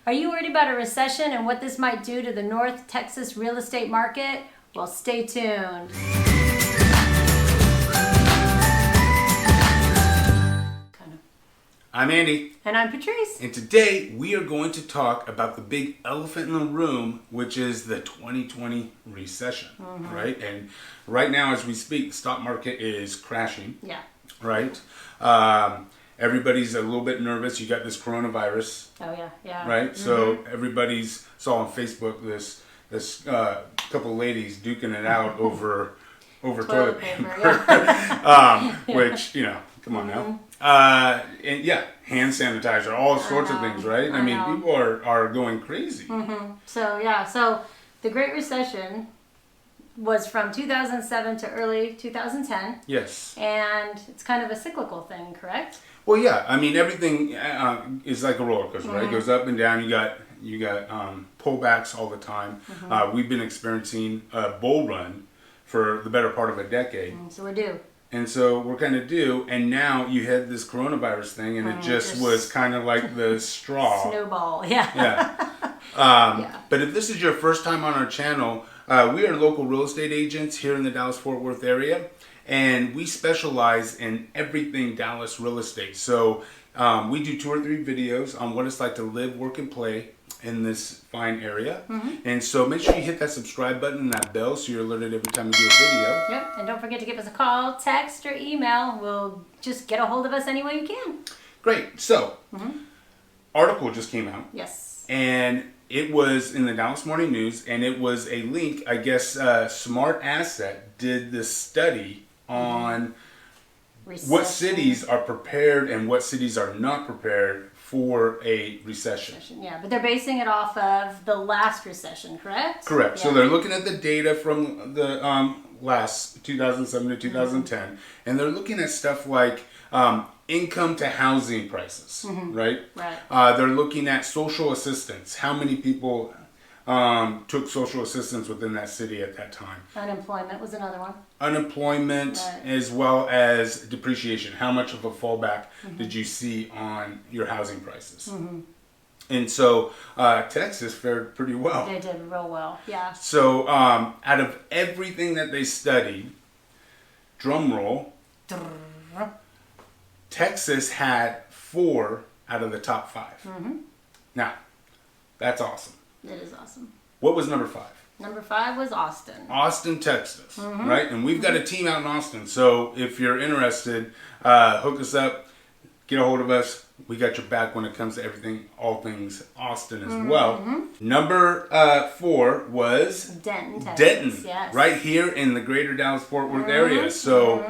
Are you worried about a recession and what this might do to the North Texas real estate market? Well, stay tuned. I'm Andy. And I'm Patrice. And today we are going to talk about the big elephant in the room, which is the 2020 recession, right? And right now as we speak, the stock market is crashing. Yeah. Right? Everybody's a little bit nervous. You got this coronavirus. Oh, yeah. Right? So everybody's saw on Facebook this couple of ladies duking it out over toilet paper. Yeah. Which, come on now. And yeah, hand sanitizer, all sorts of things, right? I mean, people are going crazy. So the Great Recession was from 2007 to early 2010. Yes. And it's kind of a cyclical thing, correct? Well, yeah. I mean, everything is like a roller coaster, right? It goes up and down. You got pullbacks all the time. We've been experiencing a bull run for the better part of a decade. So we're due. And so we're kind of due, and now you had this coronavirus thing, and it just was kind of like the straw. Snowball, yeah. Yeah. But if this is your first time on our channel, we are local real estate agents here in the Dallas-Fort Worth area, and we specialize in everything Dallas real estate. So we do 2 or 3 videos on what it's like to live, work, and play in this fine area. And so make sure you hit that subscribe button and that bell so you're alerted every time we do a video. Yep, and don't forget to give us a call, text, or email. We'll just get a hold of us any way you can. Great. So, article just came out. Yes. And it was in the Dallas Morning News, and it was a link. I guess Smart Asset did this study on what cities are prepared and what cities are not prepared for a recession. Yeah, but they're basing it off of the last recession, correct? Correct. Yeah. So they're looking at the data from the last 2007 to 2010, and they're looking at stuff like income to housing prices, right? Right. They're looking at social assistance. How many people took social assistance within that city at that time? Unemployment was another one. Unemployment, as well as depreciation. How much of a fallback did you see on your housing prices? And so Texas fared pretty well. They did real well, yeah. So out of everything that they studied, drum roll, Texas had 4 out of the top 5. Now, that's awesome. It is awesome. What was number 5? Number 5 was Austin. Austin, Texas, right? And we've got a team out in Austin. So if you're interested, hook us up, get a hold of us. We got your back when it comes to everything, all things Austin as well. Number 4 was Denton, Texas. Denton, yes. right here in the greater Dallas-Fort Worth area. So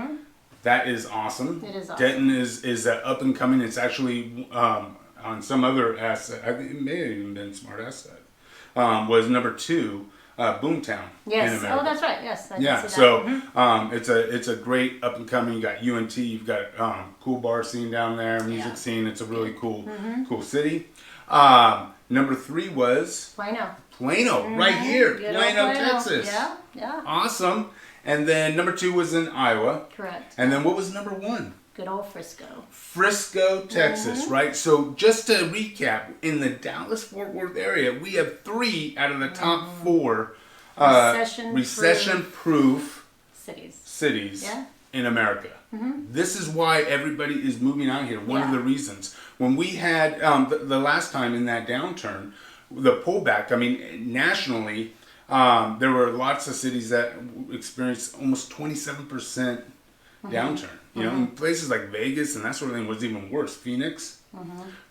that is awesome. It is awesome. Denton is up and coming. It's actually on some other asset. I think it may have even been Smart Asset. Was number 2. Boomtown. Yes. In America. Oh, that's right. Yes. I did see that. So it's a great up and coming. You got UNT. You've got cool bar scene down there, music scene. It's a really cool city. Number 3 was Plano, right here, Plano, Texas. Yeah. Awesome. And then number 2 was in Iowa. Correct. And then what was number 1? Good old Frisco. Frisco, Texas, right? So just to recap, in the Dallas-Fort Worth area, we have 3 out of the top 4 recession-proof cities in America. This is why everybody is moving out here. One of the reasons. When we had, the last time in that downturn, the pullback, I mean, nationally, there were lots of cities that experienced almost 27% downturn. You know, in places like Vegas and that sort of thing was even worse. Phoenix,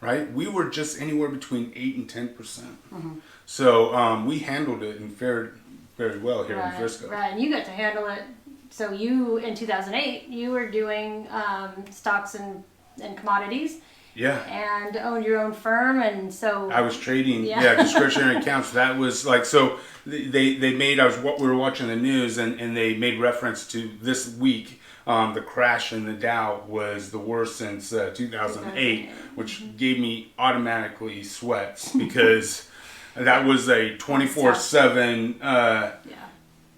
right? We were just anywhere between 8 and 10%. So we handled it and fared very well here in Frisco. Right, and you got to handle it. So you, in 2008, you were doing stocks and commodities. Yeah. And owned your own firm, and so I was trading, discretionary accounts. That was like, so they made, we were watching the news, and they made reference to this week. The crash in the Dow was the worst since 2008, which gave me automatically sweats because that was a 24/7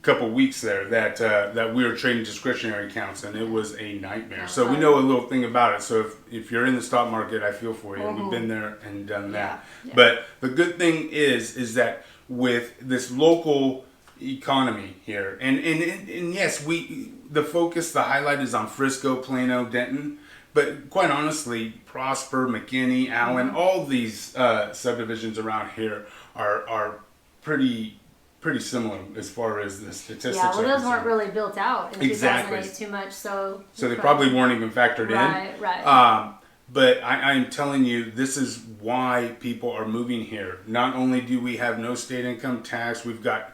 couple weeks there that we were trading discretionary accounts, and it was a nightmare. So we know a little thing about it. So if you're in the stock market, I feel for you. We've been there and done that. Yeah. But the good thing is that with this local economy here, and yes, the focus, the highlight is on Frisco, Plano, Denton. But quite honestly, Prosper, McKinney, Allen, all these subdivisions around here are pretty similar as far as the statistics. Yeah, well, those weren't really built out in 2008 too much, so they probably weren't even factored in. Right. But I'm telling you, this is why people are moving here. Not only do we have no state income tax, we've got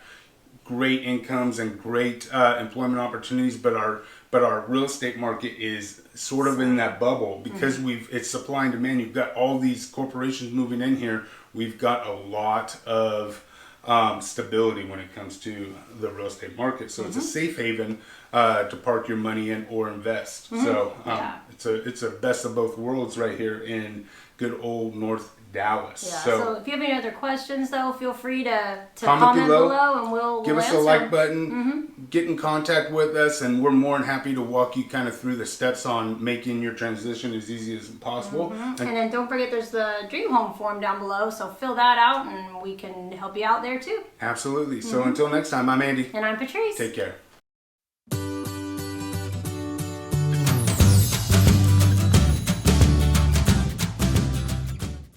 great incomes and great employment opportunities, but our real estate market is sort of in that bubble because it's supply and demand. You've got all these corporations moving in here. We've got a lot of stability when it comes to the real estate market. So it's a safe haven to park your money in or invest. So it's a best of both worlds right here in good old North Dallas. Yeah. So if you have any other questions, though, feel free to comment below, and we'll give us answer. a like button. Get in contact with us, and we're more than happy to walk you kind of through the steps on making your transition as easy as possible. And then don't forget, there's the Dream Home form down below, so fill that out, and we can help you out there too. Absolutely. So until next time, I'm Andy. And I'm Patrice. Take care.